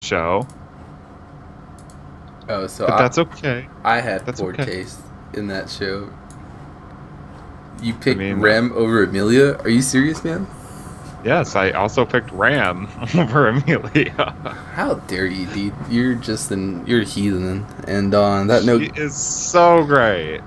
show. Oh, so But that's okay. I had That's poor okay. taste in that show. You I picked mean, Rem over Amelia? Are you serious, man? yes, I also picked Ram over Amelia. How dare you, dude? You're a heathen. And on that She note, is so great.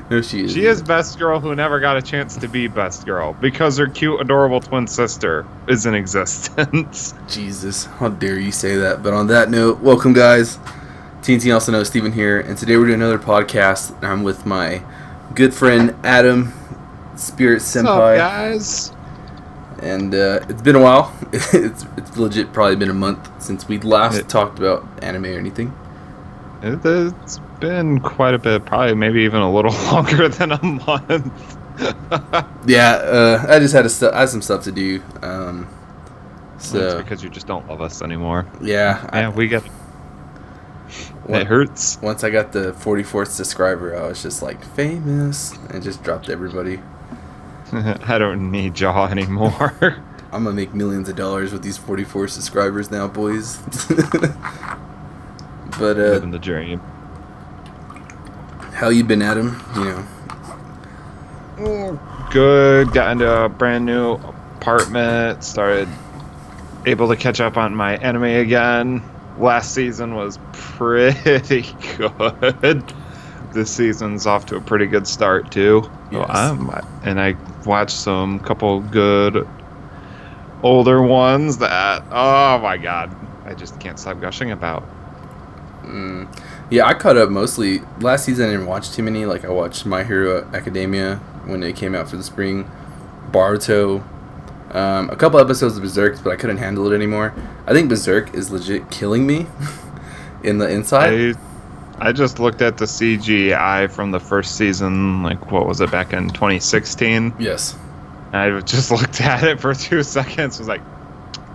no, she is. She is best girl who never got a chance to be best girl because her cute, adorable twin sister is in existence. Jesus, how dare you say that? But on that note, welcome, guys. TNT also knows Steven here, and today we're doing another podcast. I'm with my good friend Adam, Spirit What's Senpai. up, guys? And it's been a while. It's legit probably been a month since we last talked about anime or anything. It's been quite a bit, probably maybe even a little longer than a month. Yeah, I just had some stuff to do. So It's because you just don't love us anymore. yeah, We get it hurts. Once I got the 44th subscriber, I was just like famous and just dropped everybody. I don't need y'all anymore. I'm gonna make millions of dollars with these 44 subscribers now, boys. But Living the dream. how you been, Adam? Good. Got into a brand new apartment. Started able to catch up on my anime again. Last season was pretty good. This season's off to a pretty good start too. Yes. And I watched some couple good older ones that, oh my god, I just can't stop gushing about. Yeah, I caught up mostly. Last season I didn't watch too many. Like I watched My Hero Academia when it came out for the spring. Boruto. A couple episodes of Berserk, but I couldn't handle it anymore. I think Berserk is legit killing me in the inside. I just looked at the CGI from the first season, like what was it, back in 2016? Yes. I just looked at it for 2 seconds, was like,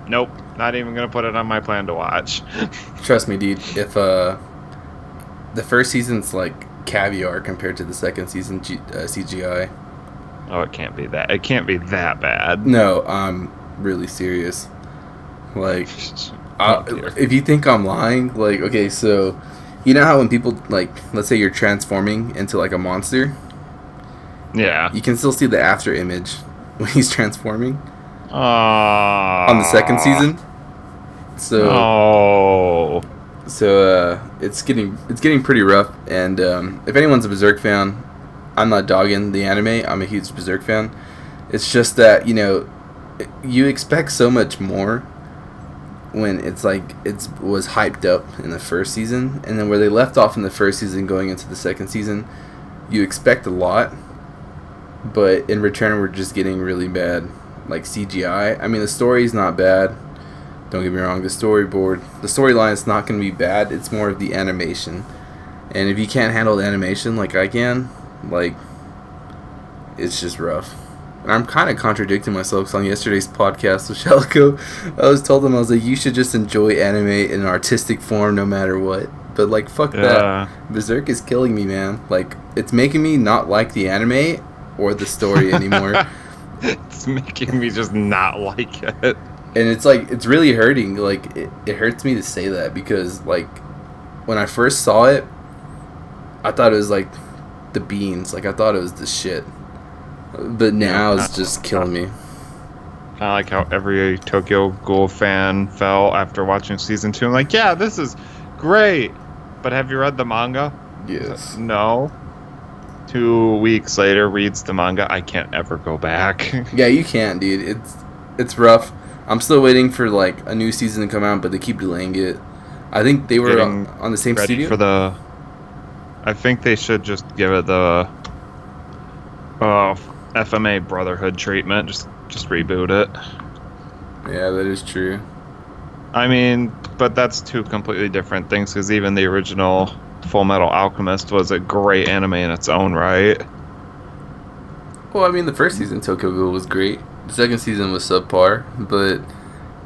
nope, not even gonna put it on my plan to watch. Trust me, dude. If the first season's like caviar compared to the second season CGI. Oh, it can't be that. It can't be that bad. No, I'm really serious. Like, Oh, dear. if you think I'm lying, like, okay, so you know how when people, like, let's say you're transforming into like a monster, Yeah. you can still see the after image when he's transforming On on the second season. So Oh. it's getting pretty rough. And if anyone's a Berserk fan, I'm not dogging the anime. I'm a huge Berserk fan. It's just that you expect so much more when it's like it was hyped up in the first season, and then where they left off in the first season going into the second season, you expect a lot, but in return we're just getting really bad like CGI. I mean, the story's not bad. Don't get me wrong, the storyline is not going to be bad. It's more of the animation. And if you can't handle the animation like I can, like, it's just rough. And I'm kind of contradicting myself because on yesterday's podcast with Shelico, I was like, you should just enjoy anime in an artistic form no matter what. But, like, fuck that. Berserk is killing me, man. Like, it's making me not like the anime or the story anymore. It's making me just not like it. And it's like, it's really hurting. Like, it hurts me to say that because, like, when I first saw it, I thought it was like the beans. Like, I thought it was the shit. But now it's just killing me. Kind of like how every Tokyo Ghoul fan felt after watching season 2. I'm like, yeah, this is great. But have you read the manga? Yes. No. 2 weeks later, reads the manga. I can't ever go back. Yeah, you can't, dude. It's rough. I'm still waiting for like a new season to come out, but they keep delaying it. I think they were on the same Ready studio. for the. I think they should just give it the FMA Brotherhood treatment. Just reboot it. Yeah, that is true. I mean, but that's two completely different things because even the original Full Metal Alchemist was a great anime in its own right. Well, I mean, the first season Tokyo Ghoul was great. The second season was subpar, but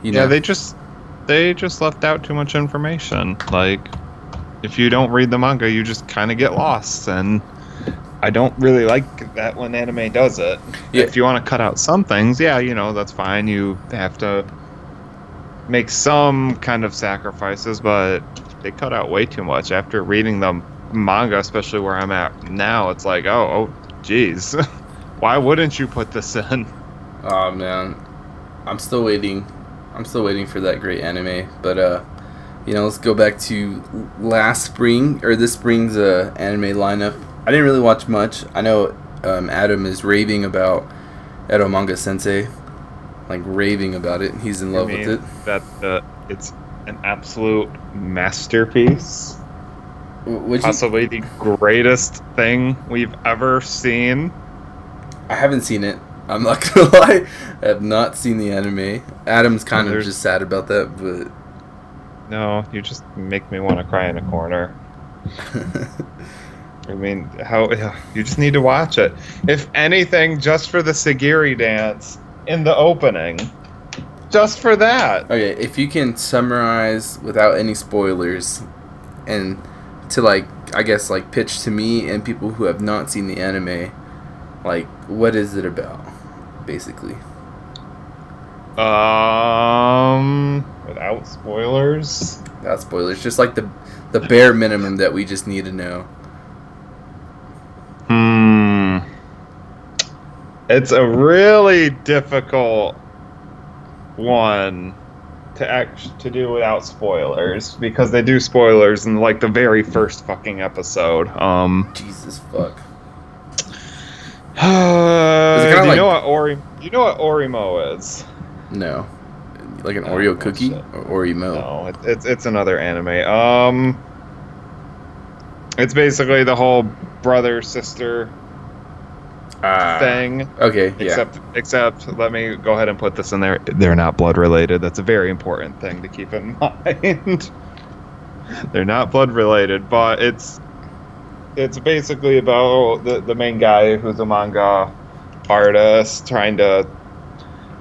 Yeah, they just left out too much information. Like, if you don't read the manga, you just kind of get lost, and I don't really like that when anime does it. Yeah. If you want to cut out some things, yeah, that's fine. You have to make some kind of sacrifices, but they cut out way too much. After reading the manga, especially where I'm at now, it's like, oh, geez. Why wouldn't you put this in? Oh man, I'm still waiting for that great anime. But let's go back to last spring or this spring's anime lineup. I didn't really watch much. I know Adam is raving about Edo Manga Sensei, like raving about it. He's in love with it. That it's an absolute masterpiece. Possibly the greatest thing we've ever seen. I haven't seen it. I'm not gonna lie. I have not seen the anime. Adam's kind of just sad about that, but no, you just make me want to cry in a corner. I mean, how you just need to watch it. If anything, just for the Sagiri dance in the opening. Just for that. Okay, if you can summarize without any spoilers and to I guess pitch to me and people who have not seen the anime, what is it about, basically? Without spoilers? Without spoilers, just the bare minimum that we just need to know. It's a really difficult one to do without spoilers, because they do spoilers in the very first fucking episode. Jesus fuck. Do you know what Orimo is? No. Like an Oreo cookie or Orimo? No, it's another anime. It's basically the whole brother sister thing. Okay, yeah. Except, let me go ahead and put this in there. They're not blood related. That's a very important thing to keep in mind. They're not blood related, but it's basically about the main guy who's a manga artist trying to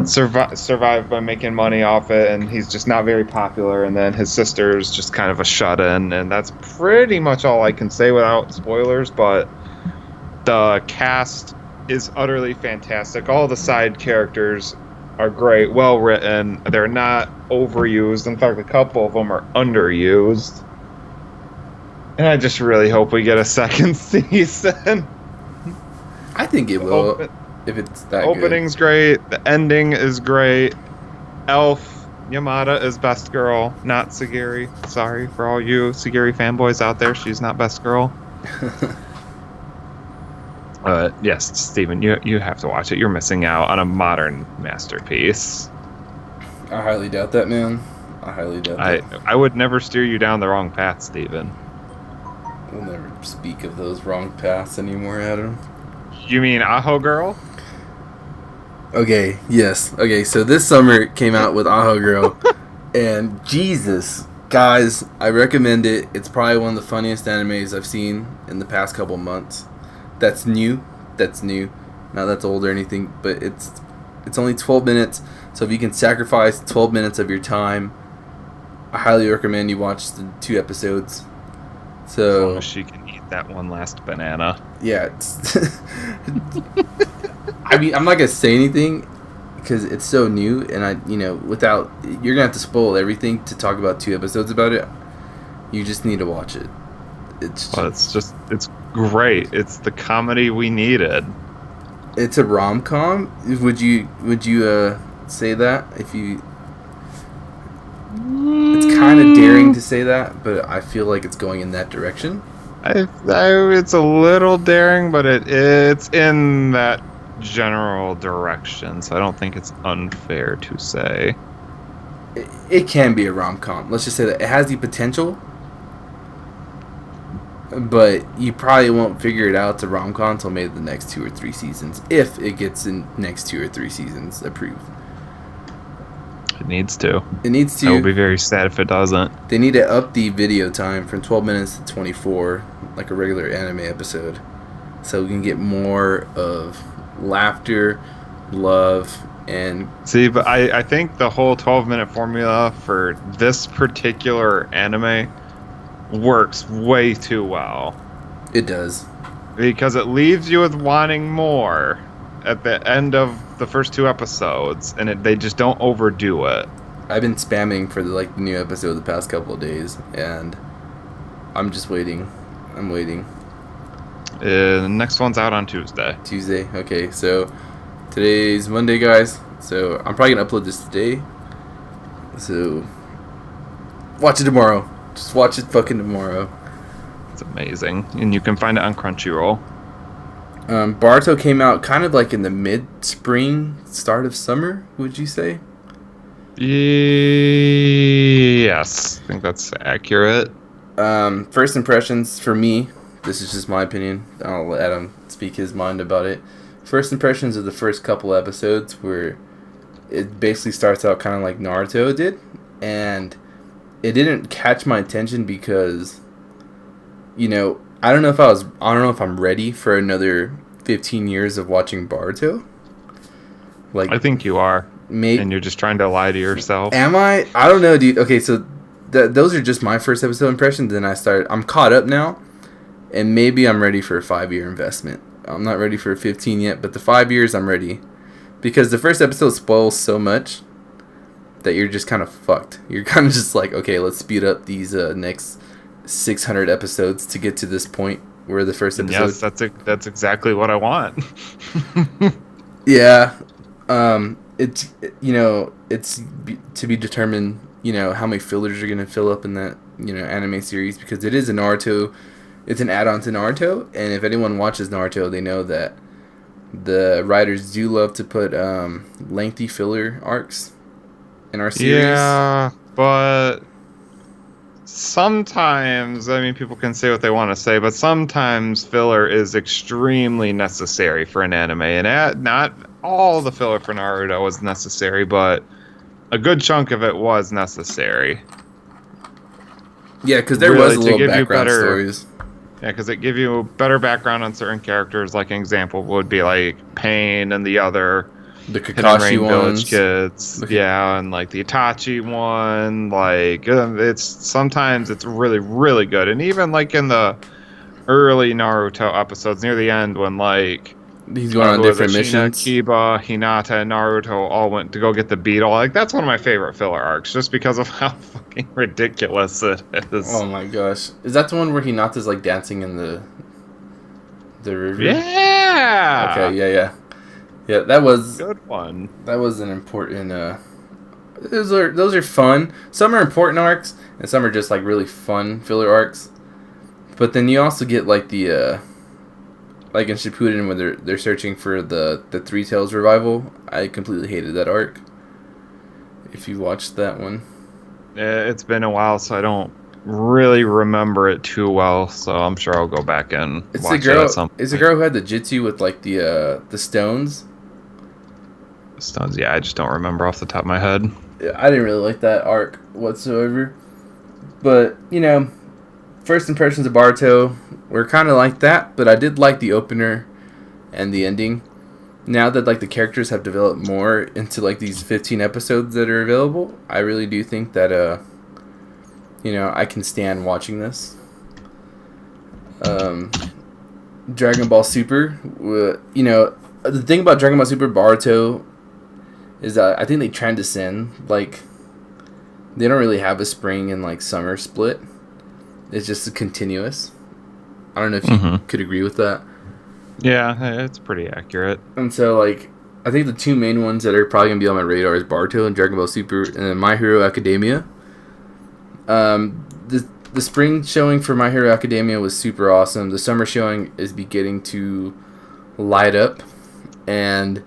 survive by making money off it, and he's just not very popular, and then his sister's just kind of a shut-in, and that's pretty much all I can say without spoilers. But the cast is utterly fantastic. All the side characters are great, well written. They're not overused. In fact, a couple of them are underused. And I just really hope we get a second season. I think it will, if it's that good. Opening's great. The ending is great. Elf Yamada is best girl, not Sagiri. Sorry for all you Sagiri fanboys out there. She's not best girl. Yes, Steven, you have to watch it. You're missing out on a modern masterpiece. I highly doubt that, man. I highly doubt that. I would never steer you down the wrong path, Steven. We'll never speak of those wrong paths anymore, Adam. You mean Aho Girl? Okay, yes. Okay, so this summer came out with Aho Girl, and Jesus, guys, I recommend it. It's probably one of the funniest animes I've seen in the past couple months. That's new. Not that's old or anything, but it's only 12 minutes, so if you can sacrifice 12 minutes of your time, I highly recommend you watch the 2 episodes. So, as long as she can eat that one last banana. Yeah. I mean, I'm not going to say anything because it's so new, and you're going to have to spoil everything to talk about 2 episodes about it. You just need to watch it. It's great. It's the comedy we needed. It's a rom-com. Would you say that? It's kind of daring to say that, but I feel like it's going in that direction. It's a little daring, but it's in that general direction, so I don't think it's unfair to say. It can be a rom-com. Let's just say that it has the potential, but you probably won't figure it out it's a rom-com until maybe the next 2 or 3 seasons, if it gets in next 2 or 3 seasons approved. It needs to. I will be very sad if it doesn't. They need to up the video time from 12 minutes to 24, like a regular anime episode, so we can get more of laughter, love, and... See, but I think the whole 12-minute formula for this particular anime works way too well. It does. Because it leaves you with wanting more at the end of the first 2 episodes, and they just don't overdo it. I've been spamming for the new episode the past couple of days, and I'm just waiting. I'm waiting. The next one's out on Tuesday. Tuesday. Okay, so today's Monday, guys. So I'm probably gonna upload this today. So watch it tomorrow. Just watch it fucking tomorrow. It's amazing, and you can find it on Crunchyroll. Boruto came out kind of like in the mid-spring, start of summer. Would you say? Yes, I think that's accurate. First impressions for me. This is just my opinion. I'll let Adam speak his mind about it. First impressions of the first couple episodes where it basically starts out kind of like Naruto did, and it didn't catch my attention because, I don't know if I'm ready for another 15 years of watching Boruto. I think you are. Maybe, and you're just trying to lie to yourself. Am I? I don't know, dude. Okay, so those are just my first episode impressions. Then I'm caught up now, and maybe I'm ready for a 5-year investment. I'm not ready for 15 yet, but the 5 years I'm ready, because the first episode spoils so much that you're just kind of fucked. You're kind of just like, okay, let's speed up these next 600 episodes to get to this point where the first episode. Yes, that's exactly what I want. Yeah, it's to be determined. How many fillers are gonna fill up in that anime series, because it is a Naruto. It's an add-on to Naruto, and if anyone watches Naruto, they know that the writers do love to put lengthy filler arcs in our series. Yeah, but sometimes, people can say what they want to say, but sometimes filler is extremely necessary for an anime, and not all the filler for Naruto was necessary, but a good chunk of it was necessary. Yeah, because there was a little background stories. Yeah, because it give you better background on certain characters. Like an example would be like Pain and the other the Kakashi Village kids. Yeah, and like the Itachi one. Sometimes it's really, really good. And even like in the early Naruto episodes near the end when he's going on different missions. Kiba, Hinata, and Naruto all went to go get the beetle. That's one of my favorite filler arcs, just because of how fucking ridiculous it is. Oh my gosh. Is that the one where Hinata's dancing in the river? Yeah! Okay, yeah. Yeah, that was... Good one. That was an important... Those are fun. Some are important arcs, and some are just really fun filler arcs. But then you also get the... in Shippuden, when they're searching for the Three Tails revival, I completely hated that arc. If you watched that one, it's been a while, so I don't really remember it too well. So I'm sure I'll go back and watch it at some point. It's the girl who had the jutsu with the stones. Stones, yeah, I just don't remember off the top of my head. Yeah, I didn't really like that arc whatsoever. But first impressions of Boruto were kind of like that, but I did like the opener and the ending. Now that the characters have developed more into these 15 episodes that are available, I really do think that I can stand watching this. Dragon Ball Super, the thing about Dragon Ball Super Boruto is that I think they transcend they don't really have a spring and summer split. It's just a continuous. I don't know if you could agree with that. Yeah, it's pretty accurate. And so, I think the two main ones that are probably going to be on my radar is Boruto and Dragon Ball Super, and then My Hero Academia. The spring showing for My Hero Academia was super awesome. The summer showing is beginning to light up. And,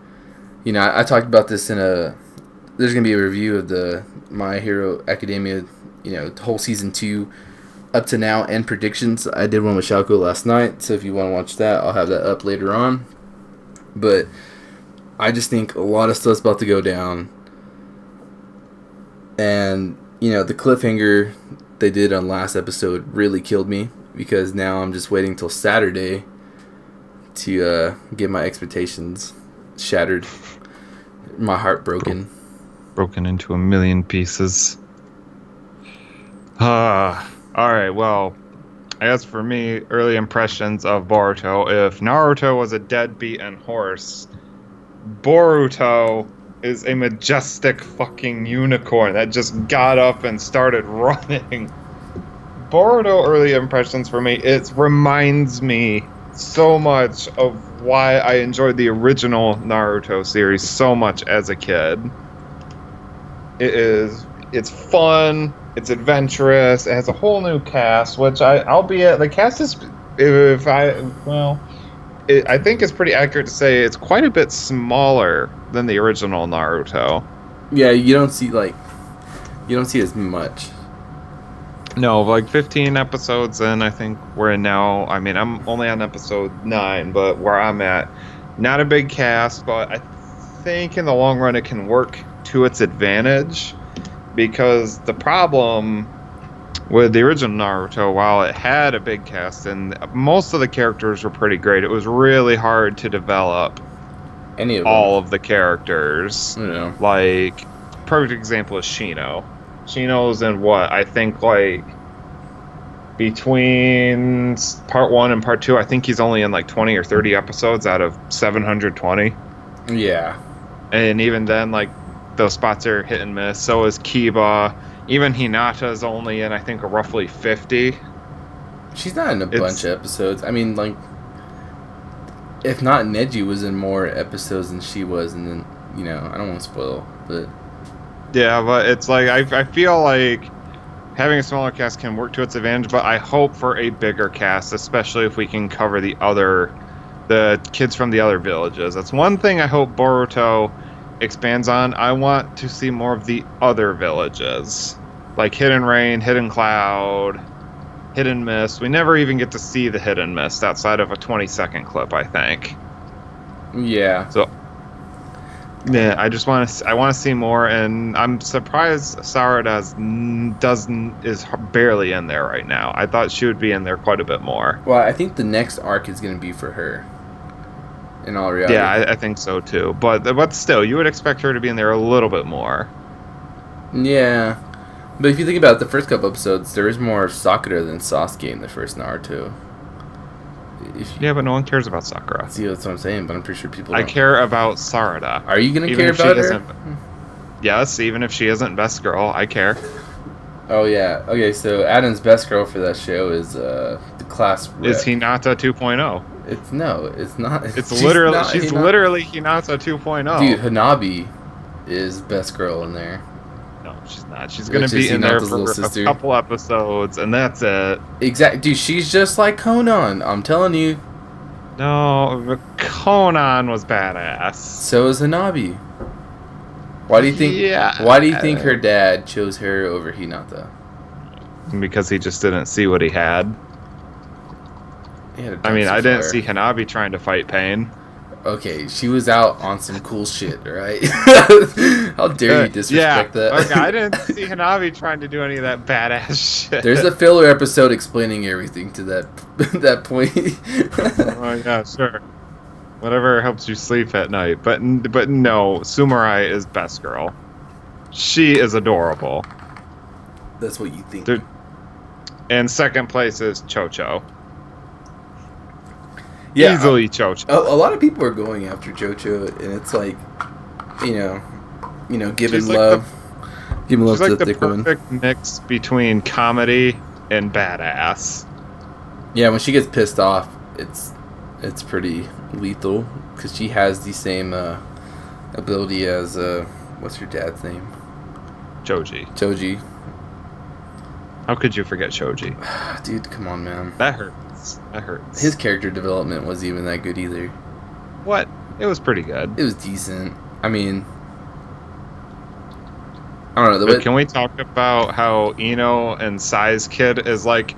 I talked about this there's going to be a review of the My Hero Academia, the whole season 2 up to now, and predictions. I did one with Shalko last night, so if you want to watch that, I'll have that up later on. But I just think a lot of stuff's about to go down. And, the cliffhanger they did on last episode really killed me, because now I'm just waiting till Saturday to get my expectations shattered. My heart broken. Broken into a million pieces. Alright, well, I guess for me, early impressions of Boruto, if Naruto was a deadbeaten horse, Boruto is a majestic fucking unicorn that just got up and started running. Boruto early impressions for me, it reminds me so much of why I enjoyed the original Naruto series so much as a kid. It's fun, it's adventurous, it has a whole new cast, which albeit the cast is, I think it's pretty accurate to say it's quite a bit smaller than the original Naruto. Yeah, you don't see as much. No, like 15 episodes in, I think we're in now. I mean, I'm only on episode 9, but where I'm at, not a big cast, but I think in the long run it can work to its advantage, because the problem with the original Naruto, while it had a big cast and most of the characters were pretty great, it was really hard to develop all of the characters. Yeah. Like, perfect example is Shino. Shino's in what? I think like between part 1 and part 2, I think he's only in like 20 or 30 episodes out of 720. Yeah. And even then, like, those spots are hit and miss. So is Kiba. Even Hinata's only in, I think, roughly 50. She's not in a bunch of episodes. I mean, like, if not, Neji was in more episodes than she was, and then, you know, I don't want to spoil, but... Yeah, but it's like, I feel like having a smaller cast can work to its advantage, but I hope for a bigger cast, especially if we can cover the kids from the other villages. That's one thing I hope Boruto expands on. I want to see more of the other villages, like Hidden Rain, Hidden Cloud, Hidden Mist. We never even get to see the Hidden Mist outside of a 20-second clip, I think. Yeah. So, yeah, I want to see more, and I'm surprised Sarada is barely in there right now. I thought she would be in there quite a bit more. Well, I think the next arc is going to be for her. In all reality. Yeah, I think so too. But still, you would expect her to be in there a little bit more. Yeah. But if you think about it, the first couple episodes, there is more Sakura than Sasuke in the first Naruto. Yeah, but no one cares about Sakura. See, that's what I'm saying, but I'm pretty sure people don't. I care about Sarada. Are you going to care about her? Yes, even if she isn't best girl, I care. Oh, yeah. Okay, so Adam's best girl for that show is the class rep. Is Hinata 2.0? It's not. She's literally Hinata 2.0. Dude, Hanabi is best girl in there. No, she's not. She's gonna be in there for a couple episodes, and that's it. Exactly, dude. She's just like Conan. I'm telling you. No, Conan was badass. So is Hanabi. Why do you think? Yeah. Why do you think her dad chose her over Hinata? Because he just didn't see what he had. I mean, I didn't see Hanabi trying to fight Pain. Okay, she was out on some cool shit, right? How dare you disrespect that? Okay, I didn't see Hanabi trying to do any of that badass shit. There's a filler episode explaining everything to that point. Oh yeah, sure. Whatever helps you sleep at night. But no, Sumarai is best girl. She is adorable. That's what you think. And second place is Chocho. Yeah, easily Chocho. A lot of people are going after Chocho, and it's like, giving love to the thick woman. She's like the perfect mix between comedy and badass. Yeah, when she gets pissed off, it's pretty lethal, because she has the same ability as what's your dad's name? Choji. How could you forget Choji? Dude, come on, man. That hurts. His character development wasn't even that good either. What? It was pretty good. It was decent. I mean, I don't know. Can we talk about how Ino and Sai's kid is like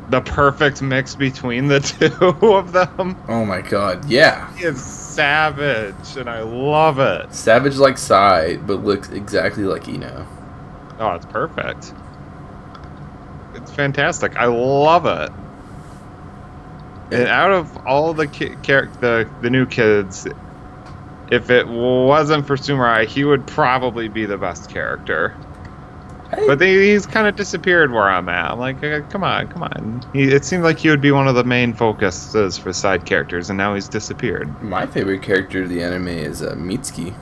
the perfect mix between the two of them? Oh my god, yeah. He is savage, and I love it. Savage like Sai, but looks exactly like Ino. Oh, it's perfect. It's fantastic. I love it. And out of all the new kids, if it wasn't for Sumarai, he would probably be the best character. But he's kind of disappeared where I'm at. I'm like, come on. It seemed like he would be one of the main focuses for side characters, and now he's disappeared. My favorite character of the anime is Mitsuki.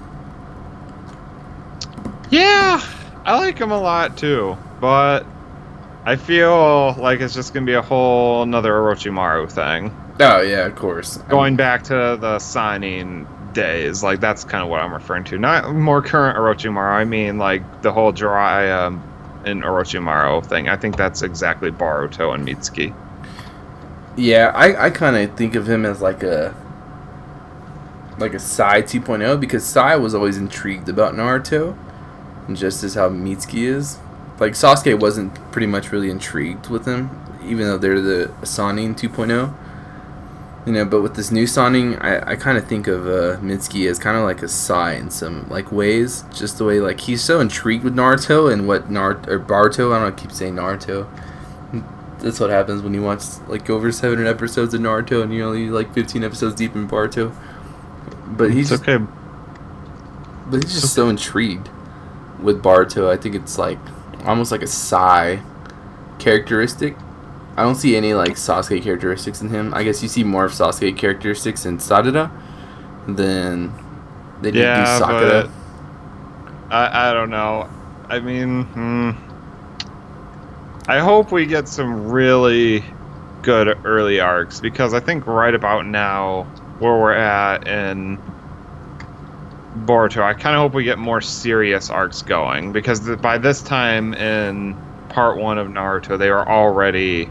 Yeah, I like him a lot too, but I feel like it's just gonna be a whole another Orochimaru thing. Oh yeah, of course. Going back to the signing days, like that's kind of what I'm referring to. Not more current Orochimaru. I mean, like the whole Jiraiya and Orochimaru thing. I think that's exactly Boruto and Mitsuki. Yeah, I kind of think of him as like a Sai 2.0 because Sai was always intrigued about Naruto, just as how Mitsuki is. Like Sasuke wasn't pretty much really intrigued with him, even though they're the Sannin 2.0. You know, but with this new Sannin, I kind of think of Mitsuki as kind of like a Sai in some like ways. Just the way like he's so intrigued with Naruto and what Boruto. I don't keep saying Naruto. That's what happens when you watch like over 700 episodes of Naruto and you're only like 15 episodes deep in Boruto. But he's okay. But he's just so intrigued with Boruto. I think it's like almost like a Sai characteristic. I don't see any like Sasuke characteristics in him. I guess you see more of Sasuke characteristics in Sarada than they did do Sakura. But I don't know. I mean, I hope we get some really good early arcs because I think right about now where we're at in Boruto, I kind of hope we get more serious arcs going because by this time in part 1 of Naruto, they were already,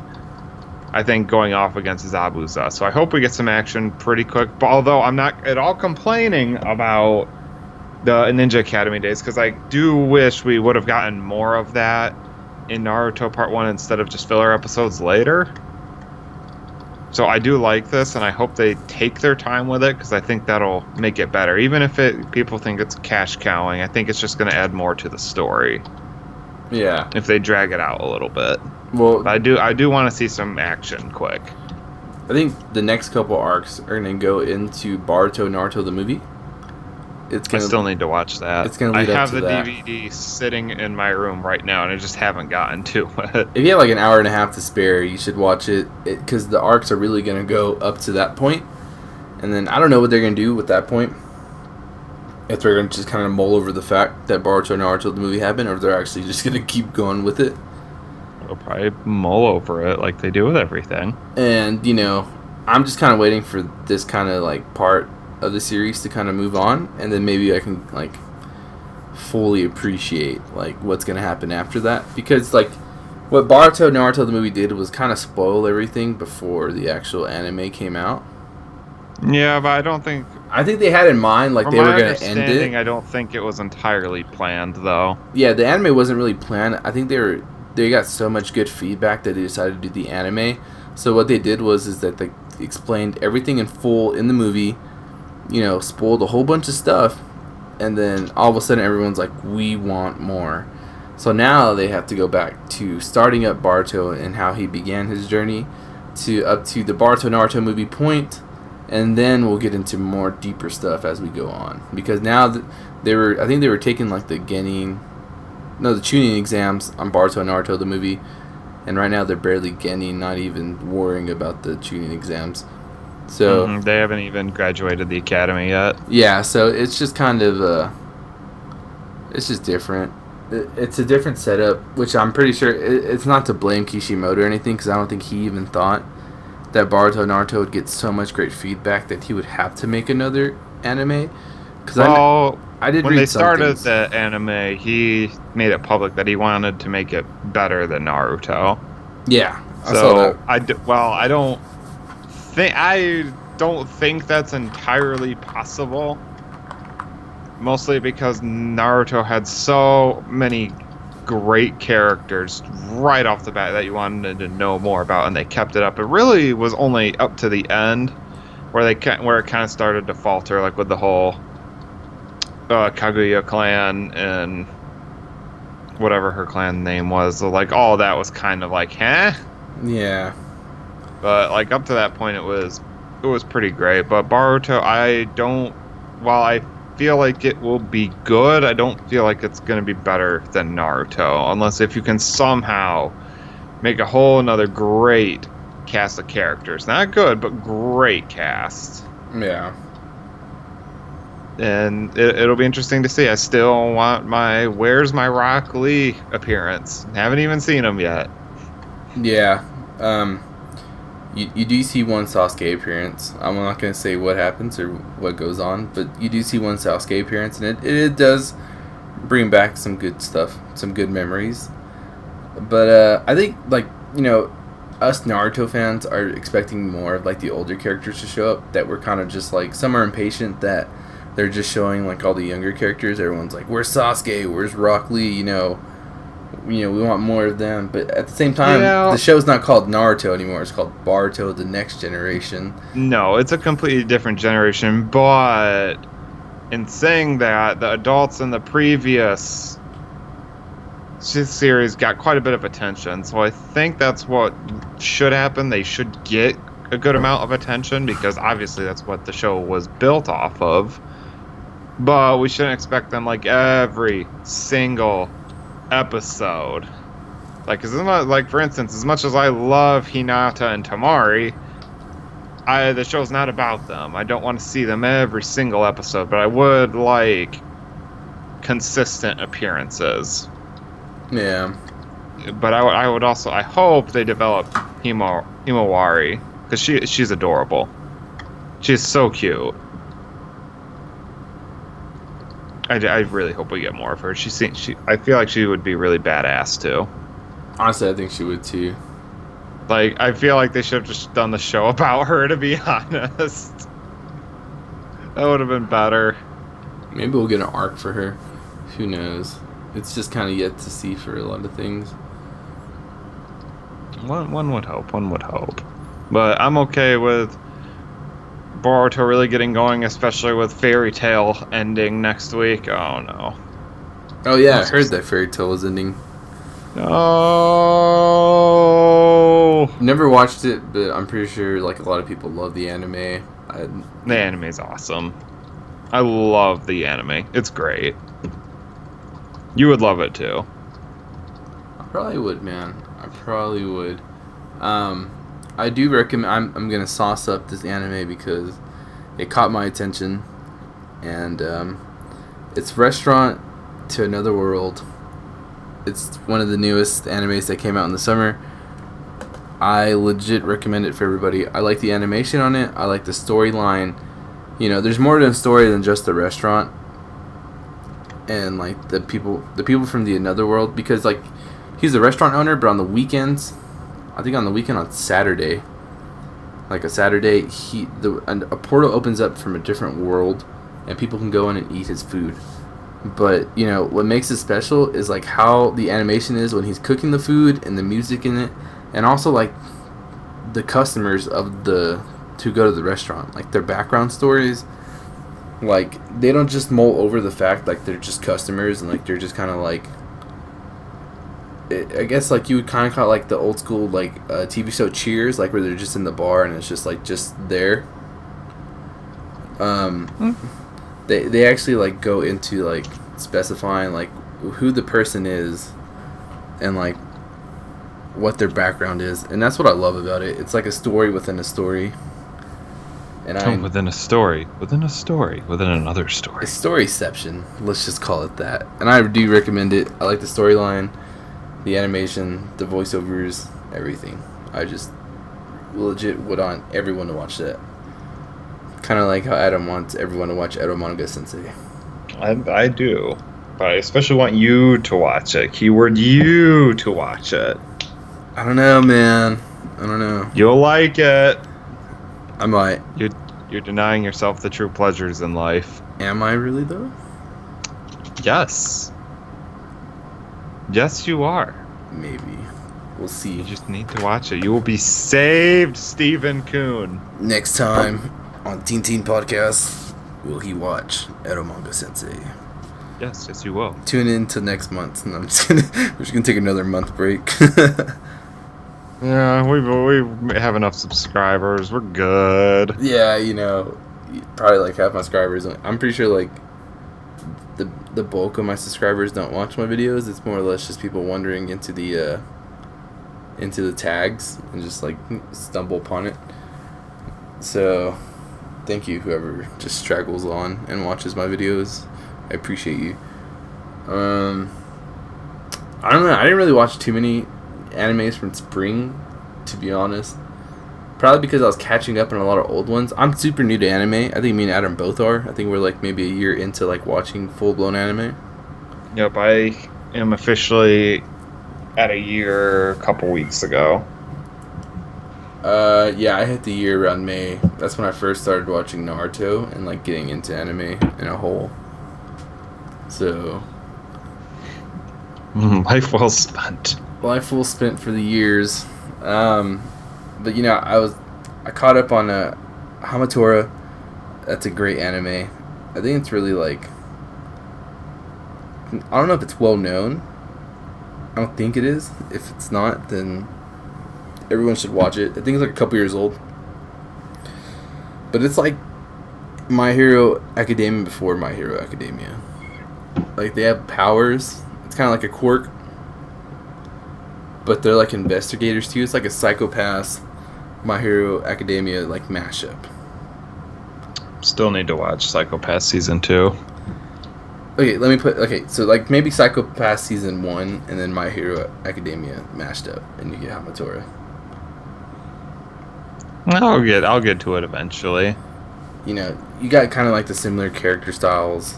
I think, going off against Zabuza. So I hope we get some action pretty quick. But although I'm not at all complaining about the Ninja Academy days because I do wish we would have gotten more of that in Naruto Part 1 instead of just filler episodes later. So I do like this, and I hope they take their time with it because I think that'll make it better. Even if people think it's cash cowing, I think it's just going to add more to the story. Yeah. If they drag it out a little bit. Well, but I do want to see some action quick. I think the next couple arcs are going to go into Boruto Naruto the movie. I still need to watch that. It's going to lead up to that. I have the DVD sitting in my room right now, and I just haven't gotten to it. If you have like an hour and a half to spare, you should watch it because the arcs are really going to go up to that point. And then I don't know what they're going to do with that point. If they're going to just kind of mull over the fact that Boruto Naruto the movie happened, or if they're actually just going to keep going with it. They'll probably mull over it like they do with everything. And, you know, I'm just kind of waiting for this kind of like part of the series to kind of move on, and then maybe I can like fully appreciate like what's gonna happen after that, because like what Boruto Naruto the movie did was kind of spoil everything before the actual anime came out. Yeah, but I think they had in mind like they were gonna end it. I don't think it was entirely planned though. Yeah, the anime wasn't really planned. I think they got so much good feedback that they decided to do the anime. So what they did is that they explained everything in full in the movie. You know, spoiled a whole bunch of stuff, and then all of a sudden everyone's like, we want more. So now they have to go back to starting up Boruto and how he began his journey to up to the Boruto Naruto movie point, and then we'll get into more deeper stuff as we go on. Because now I think they were taking like the Chunin exams on Boruto Naruto the movie, and right now they're barely Genin, not even worrying about the Chunin exams. So they haven't even graduated the academy yet. Yeah, so it's just kind of it's just different. It's a different setup, which I'm pretty sure it's not to blame Kishimoto or anything, because I don't think he even thought that Boruto Naruto would get so much great feedback that he would have to make another anime. Because I did when read they started things. the anime, he made it public that he wanted to make it better than Naruto. Yeah, so I don't think that's entirely possible. Mostly because Naruto had so many great characters right off the bat that you wanted to know more about, and they kept it up. It really was only up to the end where it kind of started to falter, like with the whole Kaguya clan and whatever her clan name was. So, like, all that was kind of like, huh? Yeah. But like up to that point, it was pretty great. But Boruto, while I feel like it will be good, I don't feel like it's going to be better than Naruto, unless if you can somehow make a whole another great cast of characters. Not good, but great cast. Yeah. and it'll be interesting to see. I still want my "Where's my Rock Lee" appearance. Haven't even seen him yet. Yeah. You do see one Sasuke appearance. I'm not going to say what happens or what goes on, but you do see one Sasuke appearance, and it does bring back some good stuff, some good memories. But I think, like, you know, us Naruto fans are expecting more of, like, the older characters to show up, that we're kind of just, like, some are impatient that they're just showing, like, all the younger characters. Everyone's like, where's Sasuke? Where's Rock Lee? You know, we want more of them, but at the same time, the show's not called Naruto anymore. It's called Boruto: The Next Generation. No, it's a completely different generation, but in saying that, the adults in the previous series got quite a bit of attention, so I think that's what should happen. They should get a good amount of attention, because obviously that's what the show was built off of, but we shouldn't expect them, like, every single episode. Like, for instance, as much as I love Hinata and Tamari, the show's not about them. I don't want to see them every single episode, but I would like consistent appearances. Yeah. But I would also, I hope they develop Himawari, because she's adorable. She's so cute. I really hope we get more of her. I feel like she would be really badass too. Honestly, I think she would too. Like, I feel like they should have just done the show about her, to be honest. That would have been better. Maybe we'll get an arc for her. Who knows? It's just kind of yet to see for a lot of things. One would hope. One would hope. But I'm okay with Boruto really getting going, especially with Fairy Tail ending next week. Oh no. Oh yeah, I heard that Fairy Tail was ending. No. Never watched it, but I'm pretty sure like a lot of people love the anime. The anime's awesome. I love the anime. It's great. You would love it too. I probably would, man. I probably would. I do recommend. I'm gonna sauce up this anime because it caught my attention, and it's Restaurant to Another World. It's one of the newest animes that came out in the summer. I legit recommend it for everybody. I like the animation on it. I like the storyline. You know, there's more to the story than just the restaurant and like the people from the Another World, because like he's a restaurant owner, but on the weekends, I think on Saturday, like a Saturday, a portal opens up from a different world, and people can go in and eat his food. But you know what makes it special is like how the animation is when he's cooking the food and the music in it, and also like the customers to go to the restaurant, like their background stories. Like they don't just mull over the fact like they're just customers and like they're just kind of like. I guess like you would kind of call it like the old school like TV show Cheers, like where they're just in the bar and it's just like just there. They actually like go into like specifying like who the person is and like what their background is, and that's what I love about it. It's like a story within a story. And within a story, within a story, within another story. It's Storyception, let's just call it that. And I do recommend it. I like the storyline, the animation, the voiceovers, everything. I just legit would want everyone to watch that. Kind of like how Adam wants everyone to watch Eromanga Sensei. I do. But I especially want you to watch it. Keyword you to watch it. I don't know, man. I don't know. You'll like it. I might. You're denying yourself the true pleasures in life. Am I really, though? Yes. Yes, you are. Maybe. We'll see. You just need to watch it. You will be saved, Stephen Kuhn. Next time on Teen Teen Podcast, will he watch Eromanga Sensei? Yes, you will. Tune in to next month. No, we're just gonna take another month break. Yeah, we have enough subscribers. We're good. Yeah, you know, probably like half my subscribers. I'm pretty sure like the bulk of my subscribers don't watch my videos. It's more or less just people wandering into the tags and just like stumble upon it. So Thank you, whoever just straggles on and watches my videos. I appreciate you. I don't know. I didn't really watch too many animes from spring, to be honest. Probably because I was catching up on a lot of old ones. I'm super new to anime. I think me and Adam both are. I think we're like maybe a year into like watching full blown anime. Yep, I am officially at a year a couple weeks ago. Yeah, I hit the year around May. That's when I first started watching Naruto and like getting into anime in a whole. So, Life well spent. life well spent for the years. But you know, I caught up on Hamatora. That's a great anime. I think it's really like, I don't know if it's well known. I don't think it is. If it's not, then everyone should watch it. I think it's like a couple years old. But it's like My Hero Academia before My Hero Academia. Like they have powers. It's kind of like a quirk. But they're like investigators too. It's like a Psycho-Pass My Hero Academia like mashup. Still need to watch Psycho-Pass season 2. Okay, so like maybe Psycho-Pass season 1 and then My Hero Academia mashed up and you get Hamatora. I'll get to it eventually. You know, you got kind of like the similar character styles.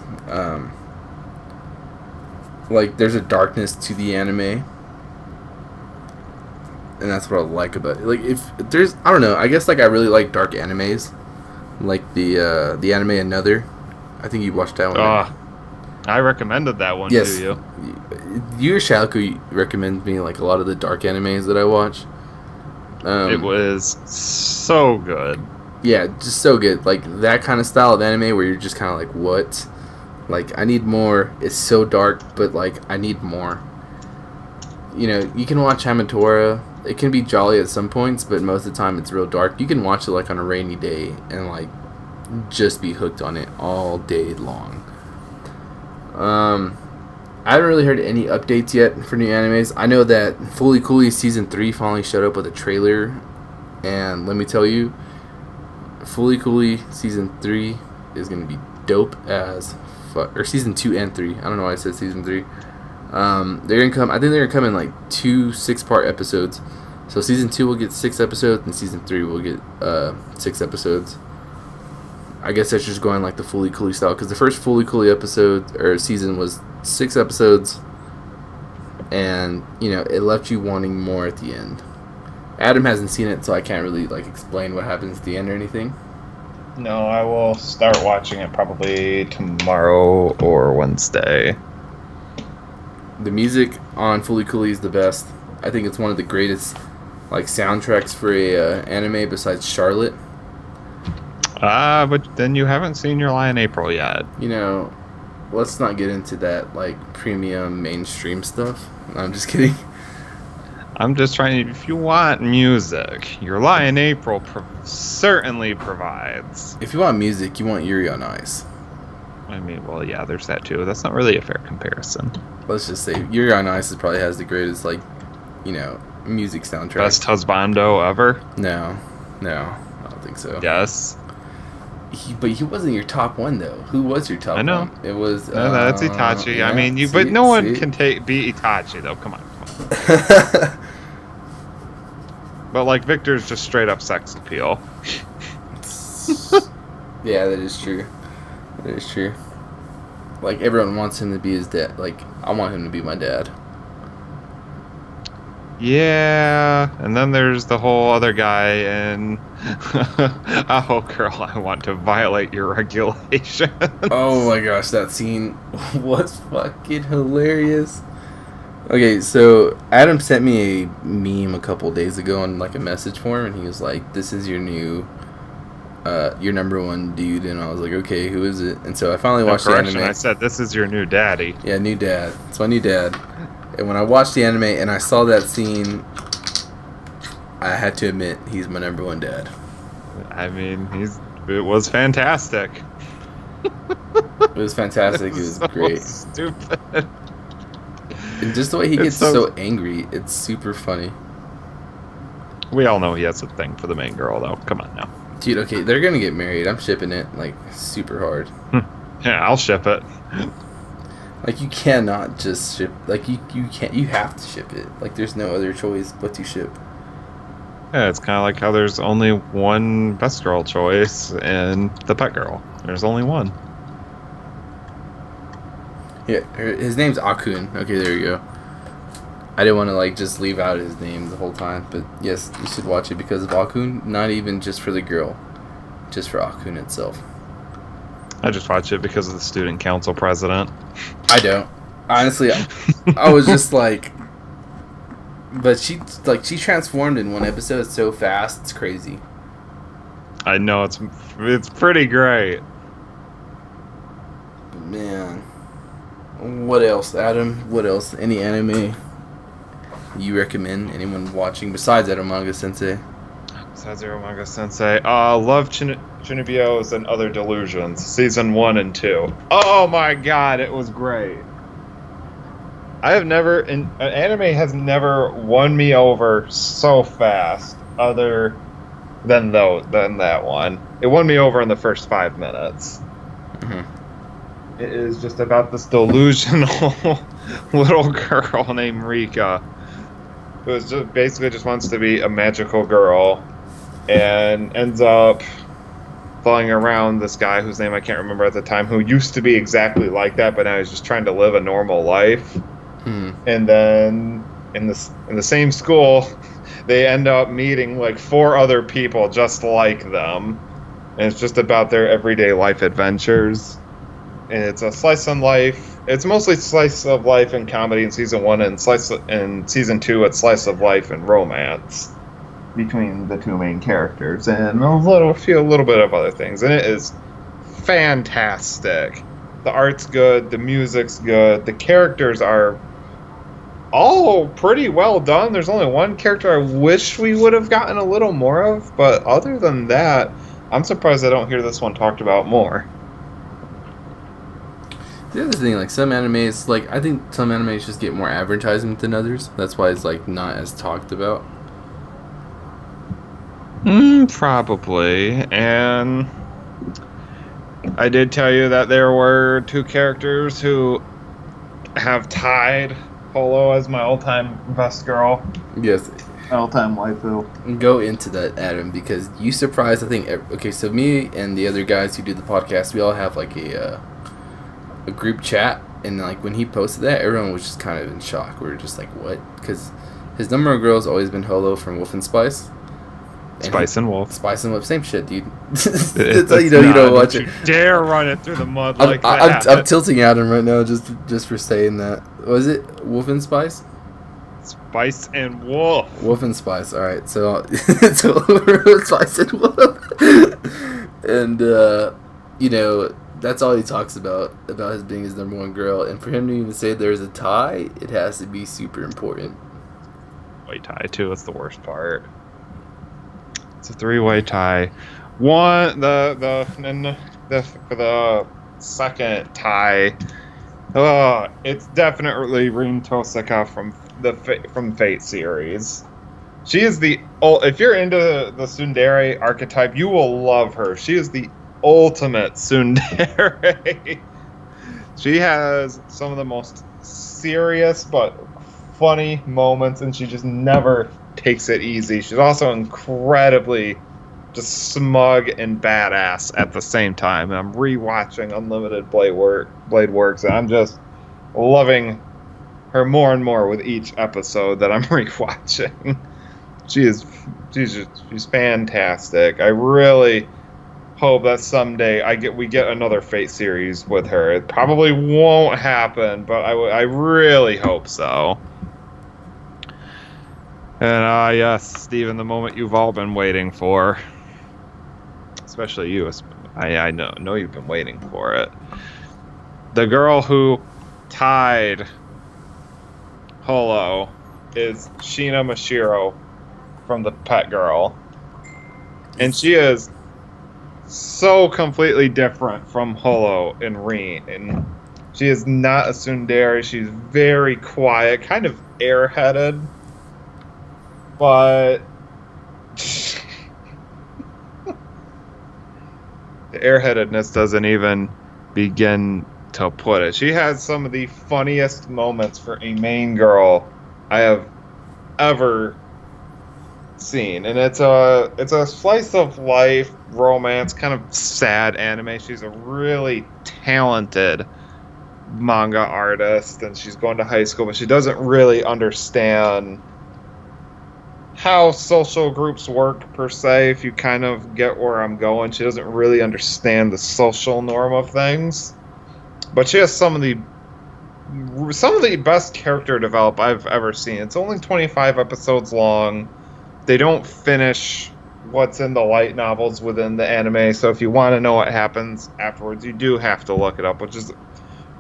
Like there's a darkness to the anime. And that's what I like about it. Like if there's, I don't know, I guess like I really like dark animes. Like the anime Another. I think you watched that one. Right? I recommended that one Yes. to you. You or Shalku recommend me like a lot of the dark animes that I watch. It was so good. Yeah, just so good. Like that kind of style of anime where you're just kind of like, what? Like I need more. It's so dark, but like I need more. You know, you can watch Hamatora. It can be jolly at some points, but most of the time it's real dark. You can watch it like on a rainy day and like just be hooked on it all day long. I haven't really heard any updates yet for new animes. I know that Fully Cooley Season 3 finally showed up with a trailer, and let me tell you, Fully Cooley Season 3 is going to be dope as fuck. Or Season 2 and 3. I don't know why I said Season 3. They're gonna come. I think they're gonna come in like 2 6-part episodes. So season 2 will get 6 episodes, and season 3 will get 6 episodes. I guess that's just going like the Fully Cooley style, because the first Fully Cooley episode or season was 6 episodes, and you know it left you wanting more at the end. Adam hasn't seen it, so I can't really like explain what happens at the end or anything. No, I will start watching it probably tomorrow or Wednesday. The music on Fully Cooley is the best. I think it's one of the greatest like soundtracks for a anime besides Charlotte. But then you haven't seen Your Lie in April yet. You know, let's not get into that like premium mainstream stuff. No, I'm just kidding. I'm just trying to, if you want music, Your Lie in April certainly provides. If you want music, you want Yuri on Ice. I mean, well, yeah, there's that too. That's not really a fair comparison. Let's just say Yuri on Ice probably has the greatest, like, you know, music soundtrack. Best husbando ever? No, I don't think so. Yes. But he wasn't your top one though. Who was your top one? I know. It was. No, that's Itachi. Yeah, I mean, but no one can beat Itachi though. Come on. But like Victor's just straight up sex appeal. Yeah, that is true. That is true. Like everyone wants him to be his dad. Like I want him to be my dad. Yeah, and then there's the whole other guy in Oh Girl, I Want to Violate Your Regulations. Oh my gosh, that scene was fucking hilarious. Okay, so Adam sent me a meme a couple days ago on like a message form, and he was like, "This is your new, your number one dude," and I was like, "Okay, who is it?" And so I finally watched the anime. I said, "This is your new daddy." Yeah, new dad. It's my new dad. And when I watched the anime and I saw that scene, I had to admit he's my number one dad. I mean, it was fantastic. It was fantastic. It was so great. Stupid. And just the way he gets so angry, it's super funny. We all know he has a thing for the main girl, though. Come on now. Dude, okay, they're gonna get married. I'm shipping it, like, super hard. Yeah, I'll ship it. Like, you cannot just ship... Like, you can't... You have to ship it. Like, there's no other choice but to ship. Yeah, it's kind of like how there's only one best girl choice in the pet girl. There's only one. Yeah, his name's Akun. Okay, there you go. I didn't want to, like, just leave out his name the whole time. But, yes, you should watch it because of Akun. Not even just for the girl. Just for Akun itself. I just watch it because of the student council president. I don't. Honestly, I was just like... But she transformed in one episode so fast, it's crazy. I know, it's pretty great. Man. What else, Adam? What else? Any anime you recommend anyone watching besides Eromanga Sensei? Besides Eromanga Sensei, love Chunibyo's and Other Delusions, season 1 and 2. Oh my god, it was great. Anime has never won me over so fast, other than that one. It won me over in the first 5 minutes. Mm-hmm. It is just about this delusional little girl named Rika, who is just basically just wants to be a magical girl, and ends up falling around this guy whose name I can't remember at the time, who used to be exactly like that, but now he's just trying to live a normal life. And then in the same school, they end up meeting like 4 other people just like them, and it's just about their everyday life adventures. And it's a slice of life. It's mostly slice of life and comedy in season 1, and in season 2 it's slice of life and romance between the 2 main characters, and a little bit of other things. And it is fantastic. The art's good, the music's good, the characters are all pretty well done. There's only one character I wish we would have gotten a little more of, but other than that, I'm surprised I don't hear this one talked about more. The other thing, like, some animes, like, I think some animes just get more advertisement than others. That's why it's, like, not as talked about. Probably. And I did tell you that there were 2 characters who have tied Polo as my all-time best girl. Yes. All-time waifu. Go into that, Adam, because you surprised, I think... Okay, so me and the other guys who do the podcast, we all have, like, a group chat, and, like, when he posted that, everyone was just kind of in shock. We were just like, what? Because his number 1 girl has always been Holo from Wolf and Spice. Spice and Wolf. Spice and Wolf, same shit, dude. That's how you know you don't watch it. Dare run it through the mud like that. I'm tilting at him right now just for saying that. Was it Wolf and Spice? Spice and Wolf. Wolf and Spice. All right, so Spice and Wolf, and you know, that's all he talks about his being his number 1 girl, and for him to even say there's a tie, it has to be super important. Way tie too. That's the worst part. It's a 3-way tie. For the second tie, it's definitely Rin Tosaka from Fate series. She is if you're into the tsundere archetype, you will love her. She is the ultimate tsundere. She has some of the most serious but funny moments, and she just never takes it easy. She's also incredibly just smug and badass at the same time. And I'm rewatching Unlimited Blade Works, and I'm just loving her more and more with each episode that I'm rewatching. She's fantastic. I really hope that someday we get another Fate series with her. It probably won't happen, but I really hope so. And yes, Steven, the moment you've all been waiting for. Especially you. I know you've been waiting for it. The girl who tied Holo is Shina Mashiro from the Pet Girl. And she is so completely different from Holo and Rin. And she is not a tsundere. She's very quiet, kind of airheaded. But airheadedness doesn't even begin to put it. She has some of the funniest moments for a main girl I have ever seen, and it's a slice of life romance, kind of sad anime. She's a really talented manga artist, and she's going to high school, but she doesn't really understand how social groups work per se. If you kind of get where I'm going, she doesn't really understand the social norm of things, but she has some of the best character develop I've ever seen. It's only 25 episodes long. They don't finish what's in the light novels within the anime, so if you want to know what happens afterwards, you do have to look it up, which is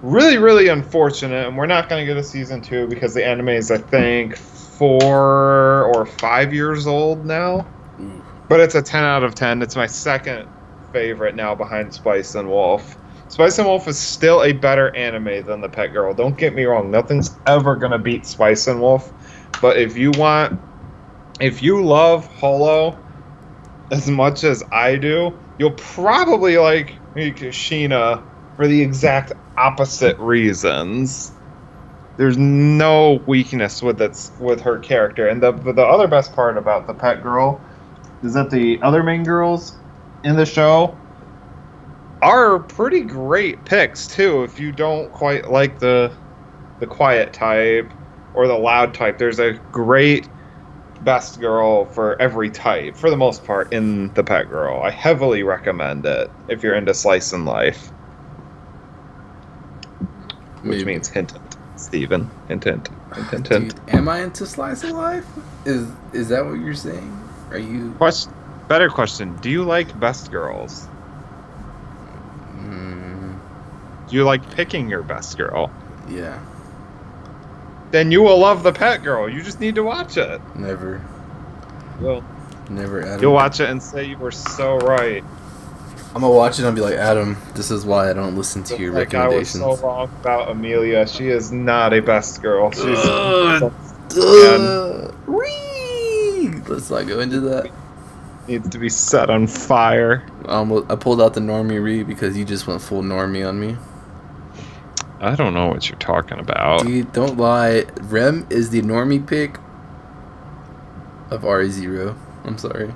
really, really unfortunate. And we're not going to get a season 2 because the anime is, I think, 4 or 5 years old now. But it's a 10 out of 10. It's my second favorite now behind Spice and Wolf. Spice and Wolf is still a better anime than The Pet Girl. Don't get me wrong. Nothing's ever going to beat Spice and Wolf. But if you love Holo as much as I do, you'll probably like Sheena for the exact opposite reasons. There's no weakness with her character. And the other best part about The Pet Girl is that the other main girls in the show are pretty great picks too. If you don't quite like the quiet type or the loud type, there's a great best girl for every type, for the most part, in The Pet Girl. I heavily recommend it if you're into slice and life. Which means hint, Steven. Hint. Dude, am I into slice of life? Is that what you're saying? Are you... Better question. Do you like best girls? Do you like picking your best girl? Yeah. Then you will love The Pet Girl. You just need to watch it. Never. Well, never, Adam. You'll watch it and say you were so right. I'm gonna watch it and I'll be like, Adam, this is why I don't listen to your recommendations. I was so wrong about Amelia. She is not a best girl. She's... Let's not go into that. Needs to be set on fire. I pulled out the normie Ree because you just went full normie on me. I don't know what you're talking about. Dude, don't lie. Rem is the normie pick of RE0. I'm sorry.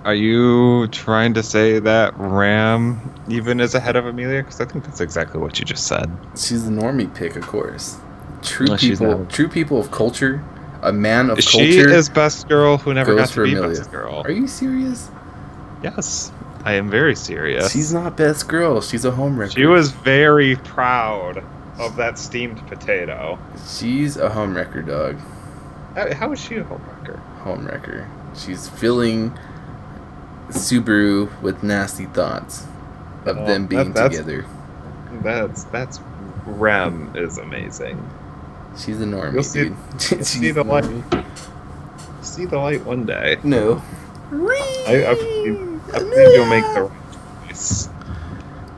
Are you trying to say that Ram even is ahead of Amelia? Because I think that's exactly what you just said. She's the normie pick, of course. True people of culture. A man of culture. She is best girl who never got to be Amelia. Best girl. Are you serious? Yes, I am very serious. She's not best girl. She's a homewrecker. She was very proud of that steamed potato. She's a homewrecker, dog. How is she a homewrecker? Homewrecker. She's filling Subaru with nasty thoughts of them being together. That's Rem is amazing. She's a normie, dude. She's see the light. See the light one day. No. I think you'll make the right choice.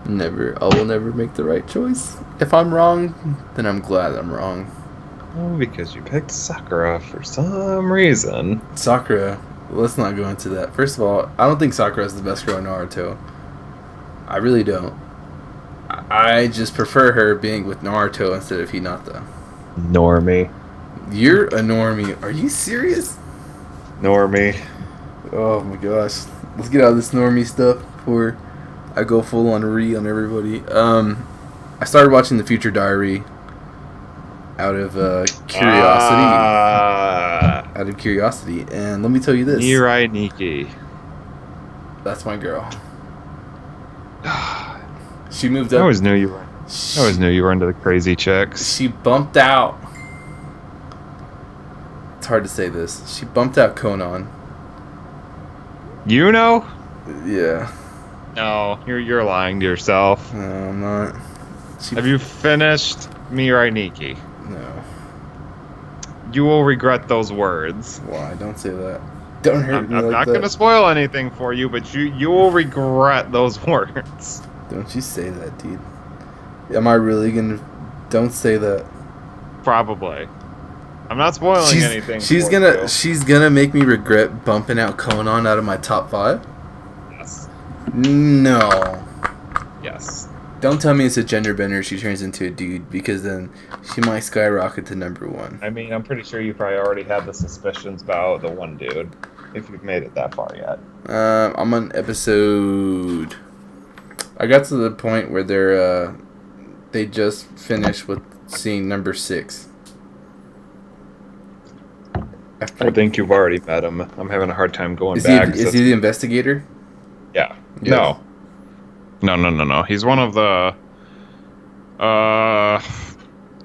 Never. I will never make the right choice. If I'm wrong, then I'm glad I'm wrong. Oh, because you picked Sakura for some reason. Sakura. Let's not go into that. First of all, I don't think Sakura is the best girl in Naruto. I really don't. I just prefer her being with Naruto instead of Hinata. Normie. You're a normie. Are you serious? Normie. Oh my gosh. Let's get out of this normie stuff before I go full on Ree on everybody. I started watching The Future Diary out of curiosity. Out of curiosity. And let me tell you this. Mirai Nikki. That's my girl. She moved up. I always knew you were into the crazy chicks. She bumped out. It's hard to say this. She bumped out Conan. You know? Yeah. No, you're lying to yourself. No, I'm not. Have you finished Mirai Nikki? No. You will regret those words. Why? Don't say that. Don't hurt me like that. I'm not going to spoil anything for you, but you will regret those words. Don't you say that, dude. Am I really going to... Don't say that. Probably. I'm not spoiling anything. She's gonna make me regret bumping out Conan out of my top 5. Yes. No. Yes. Don't tell me it's a gender bender. She turns into a dude, because then she might skyrocket to number 1. I mean, I'm pretty sure you probably already had the suspicions about the one dude, if you've made it that far yet. I'm on episode. I got to the point where they just finished with seeing number 6. I think you've already met him. I'm having a hard time going Is back. he the investigator? Yeah. Yes. No. He's one of the.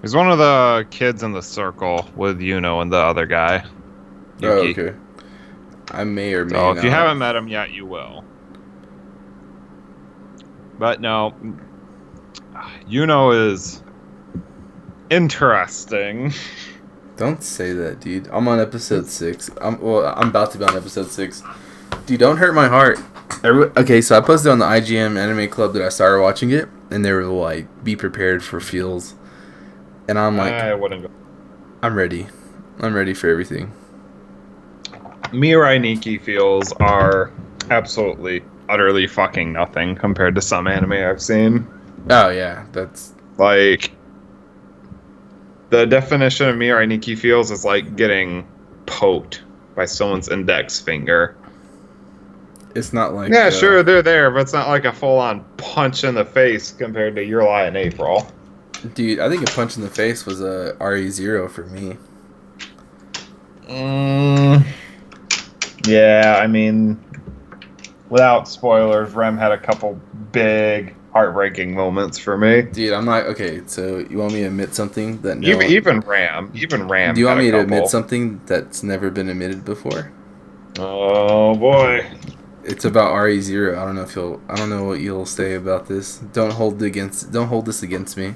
He's one of the kids in the circle with Yuno and the other guy. Oh, Yuki. okay. I may or may So not. if you haven't met him yet, you will. But no, Yuno is interesting. Don't say that, dude. I'm on episode 6. I'm about to be on episode 6. Dude, don't hurt my heart. Okay, so I posted on the IGM Anime Club that I started watching it, and they were like, "Be prepared for feels," and I'm like, I wouldn't go. I'm ready. I'm ready for everything. Mirai Nikki feels are absolutely, utterly fucking nothing compared to some anime I've seen. Oh yeah, that's Like, the definition of Mirai Nikki feels is like getting poked by someone's index finger. it's not like Yeah, sure, they're there, but it's not like a full-on punch in the face compared to Your Lie in April. Dude, I think a punch in the face was a RE0 for me. Yeah, I mean, without spoilers, Rem had a couple big, heartbreaking moments for me. Dude, I'm not okay. So you want me to admit something that no Even Ram. Do Do you want me to admit something that's never been admitted before? Oh boy. It's about RE0. I don't know what you'll say about this. Don't hold this against me.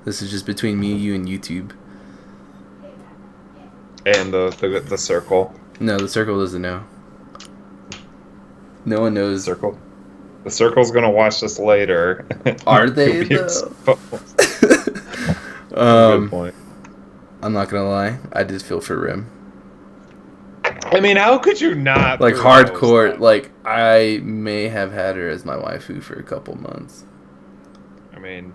This is just between me, you, and YouTube. And the circle. No, the circle doesn't know. No one knows. Circle. The circle's gonna watch this later. Are they, You'll be though? exposed. Good point. I'm not gonna lie. I did feel for Rim. I mean, how could you not? Like through hardcore. those? Like I may have had her as my waifu for a couple months. I mean,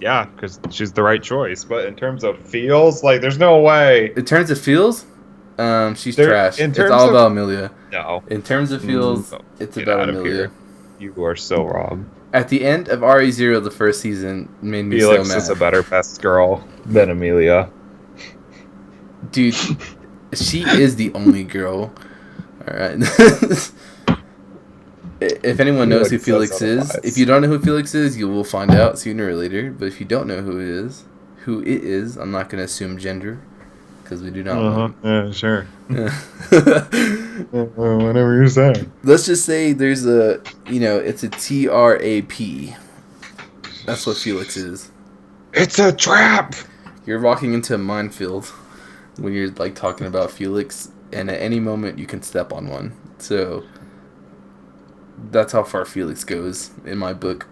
yeah, because she's the right choice. But in terms of feels, like, there's no way. In terms of feels, she's There- trash. in It's terms all of- about Amelia. No, In terms of feels, No. it's Get about out of Amelia. here. You are so wrong. At the end of RE0, the first season made me Felix so mad. is a better best girl than Amelia. Dude, she is the only girl. Alright. If anyone knows who Felix is, if you don't know who Felix is, you will find out sooner or later. But if you don't know who it is, I'm not going to assume gender, because we do not know. Yeah, sure. Whatever you're saying. Let's just say there's it's a TRAP. That's what Felix is. It's a trap. You're walking into a minefield when you're like talking about Felix, and at any moment you can step on one. So that's how far Felix goes in my book.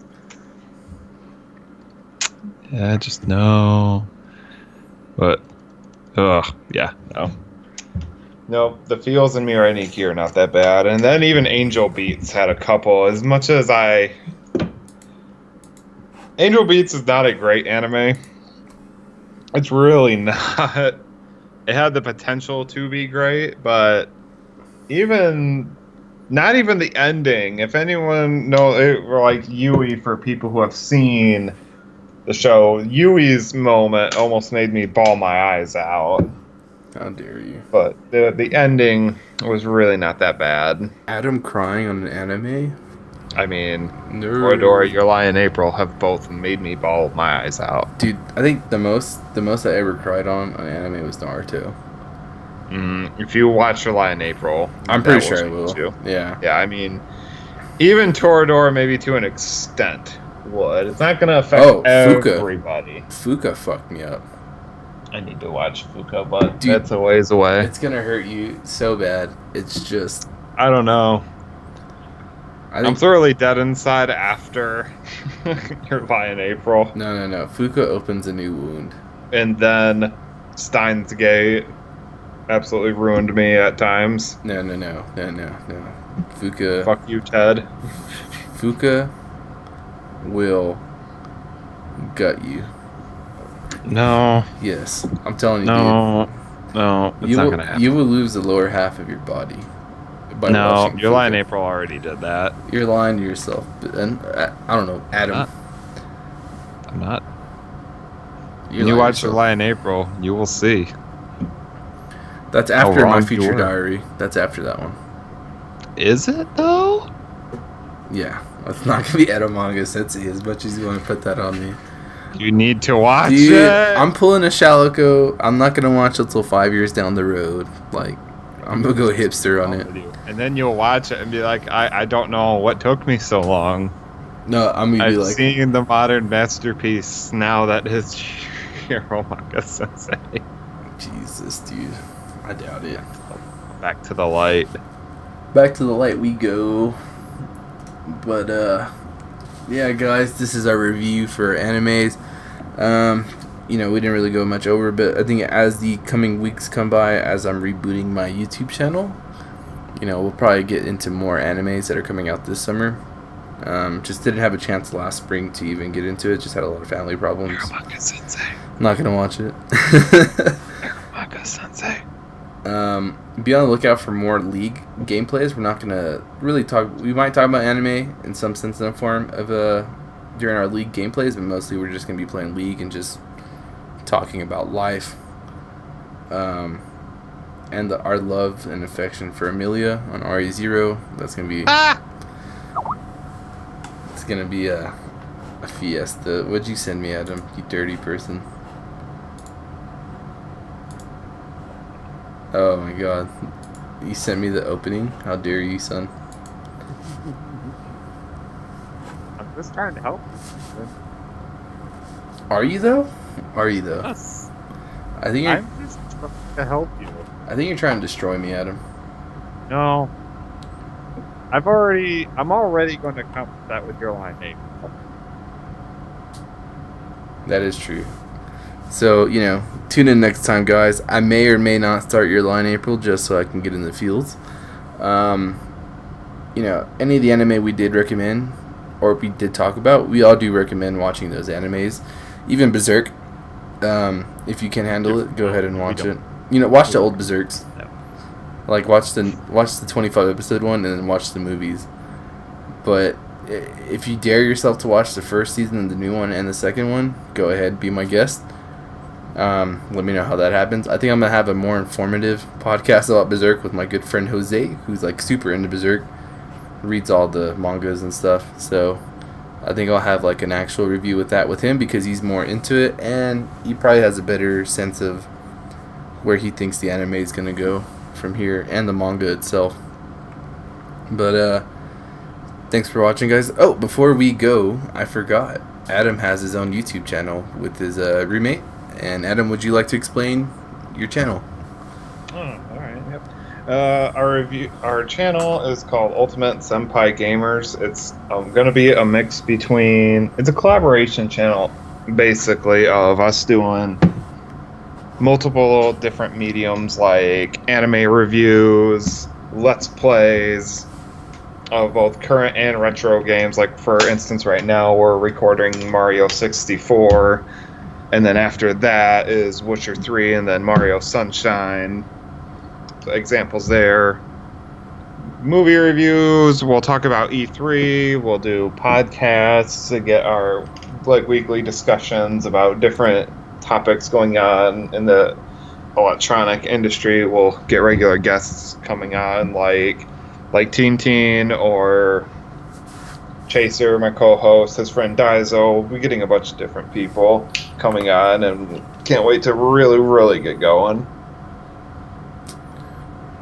Yeah, just no. But, yeah, no. No, the feels in Mirai Nikki are not that bad. And then even Angel Beats had a couple. As much as Angel Beats is not a great anime. It's really not. It had the potential to be great, but not even the ending. If anyone knows, like Yui, for people who have seen the show, Yui's moment almost made me bawl my eyes out. How dare you? But the ending was really not that bad. Adam crying on an anime? I mean, No. Toradora, Your Lie in April have both made me bawl my eyes out. Dude, I think the most I ever cried on anime was Naruto. If you watch Your Lie in April, I'm that pretty sure I change will. you. Yeah. Yeah, I mean, even Toradora maybe to an extent would. It's not going to affect Fuka. everybody. Fuka fucked me up. I need to watch Fuka, but Dude, that's a ways away. It's gonna hurt you so bad. It's just I don't know. I I'm think thoroughly dead inside after Your Lie in April. no. Fuka opens a new wound. And then Steins Gate absolutely ruined me at times. No. Fuka Fuck you, Ted. Fuka will gut you. No, Yes, I'm telling you, no, no. It's dude. not gonna happen. You will lose the lower half of your body by No, watching your line Fuka. April already did that. You're lying to yourself. And I don't know, Adam. I'm not. You're When you lying to watch yourself. July and April, you will see. That's after wrong my you feature were. diary. That's after that one. Is it though? Yeah, it's not gonna be Edo Manga Sensei as much as you want to put that on me. You need to watch Dude, it. I'm pulling a Shaloko. I'm not gonna watch it until 5 years down the road. Like, I'm gonna go hipster on it. And then you'll watch it and be like, I don't know what took me so long. No, I'm gonna be I've like, seen the modern masterpiece now that is Hero Manga Sensei. Jesus, dude. I doubt it. Back to the light. Back to the light we go. But yeah, guys, this is our review for animes. We didn't really go much over, but I think as the coming weeks come by, as I'm rebooting my YouTube channel, we'll probably get into more animes that are coming out this summer. Just didn't have a chance last spring to even get into it. Just had a lot of family problems. Hero Manga Sensei. I'm not gonna watch it. Hero Manga Sensei. Be on the lookout for more League gameplays. We're not gonna really talk. We might talk about anime in some sense and form of during our League gameplays, but mostly we're just gonna be playing League and just talking about life. And our love and affection for Amelia on RE0. That's gonna be. It's gonna be a fiesta. What'd you send me, Adam? You dirty person. Oh my god. You sent me the opening? How dare you, son? I'm just trying to help. Are you though? Are you though? Yes. I think you're I'm just trying to help you. I think you're trying to destroy me, Adam. No. I'm already going to come that with your line name. That is true. So, tune in next time, guys. I may or may not start your line April just so I can get in the fields. Any of the anime we did recommend or we did talk about, we all do recommend watching those animes. Even Berserk. If you can handle it, go ahead and watch it. Watch the old Berserks. No. Like watch the 25 episode one and then watch the movies. But if you dare yourself to watch the first season, the new one, and the second one, go ahead, be my guest. Let me know how that happens. I think I'm gonna have a more informative podcast about Berserk with my good friend Jose, who's like super into Berserk, reads all the mangas and stuff. So I think I'll have like an actual review with him because he's more into it and he probably has a better sense of where he thinks the anime is gonna go from here and the manga itself. But thanks for watching, guys. Oh, before we go, I forgot. Adam has his own YouTube channel with his roommate. And Adam, would you like to explain your channel? Oh, all right. Yep. Our channel is called Ultimate Senpai Gamers. It's going to be a mix between. It's a collaboration channel, basically, of us doing multiple different mediums like anime reviews, let's plays of both current and retro games. Like for instance, right now we're recording Mario 64. And then after that is Witcher 3 and then Mario Sunshine. Examples there. Movie reviews. We'll talk about E3. We'll do podcasts to get our weekly discussions about different topics going on in the electronic industry. We'll get regular guests coming on like Teen or Chaser, my co-host, his friend Daizo. We're getting a bunch of different people coming on, and can't wait to really, really get going.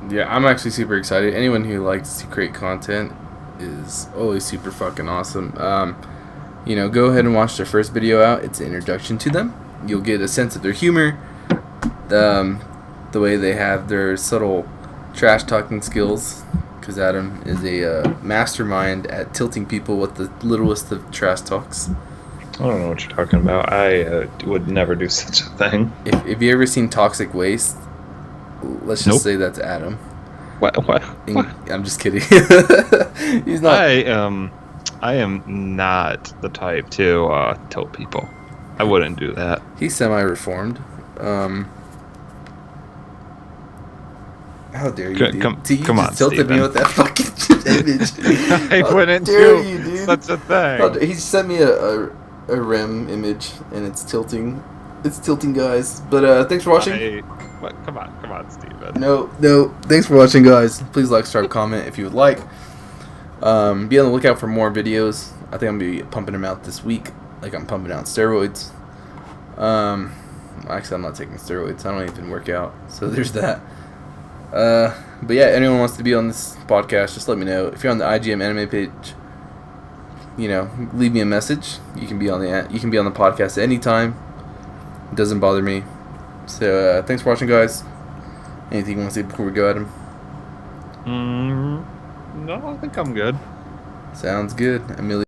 Yeah, I'm actually super excited. Anyone who likes to create content is always super fucking awesome. Go ahead and watch their first video out. It's an introduction to them. You'll get a sense of their humor, the way they have their subtle trash talking skills. Because Adam is a mastermind at tilting people with the littlest of trash talks. I don't know what you're talking about. I would never do such a thing. If you ever seen Toxic Waste, let's just say that's Adam. What? I'm just kidding. He's not. I am not the type to tilt people. I wouldn't do that. He's semi-reformed. How dare you, dude? Come See, you on, just tilted Steven. me with that fucking image. I How wouldn't dare do you, dude? such a thing. He sent me a REM image, and it's tilting. It's tilting, guys. But thanks for watching. Come on, Steven. No. Thanks for watching, guys. Please like, subscribe, comment if you would like. Be on the lookout for more videos. I think I'm gonna be pumping them out this week, like I'm pumping out steroids. Actually, I'm not taking steroids. I don't even work out, so there's that. But yeah, anyone wants to be on this podcast, just let me know. If you're on the IGM anime page, leave me a message. You can be on the podcast at any time. It doesn't bother me. So thanks for watching, guys. Anything you want to say before we go at him? No, I think I'm good. Sounds good. Amelia.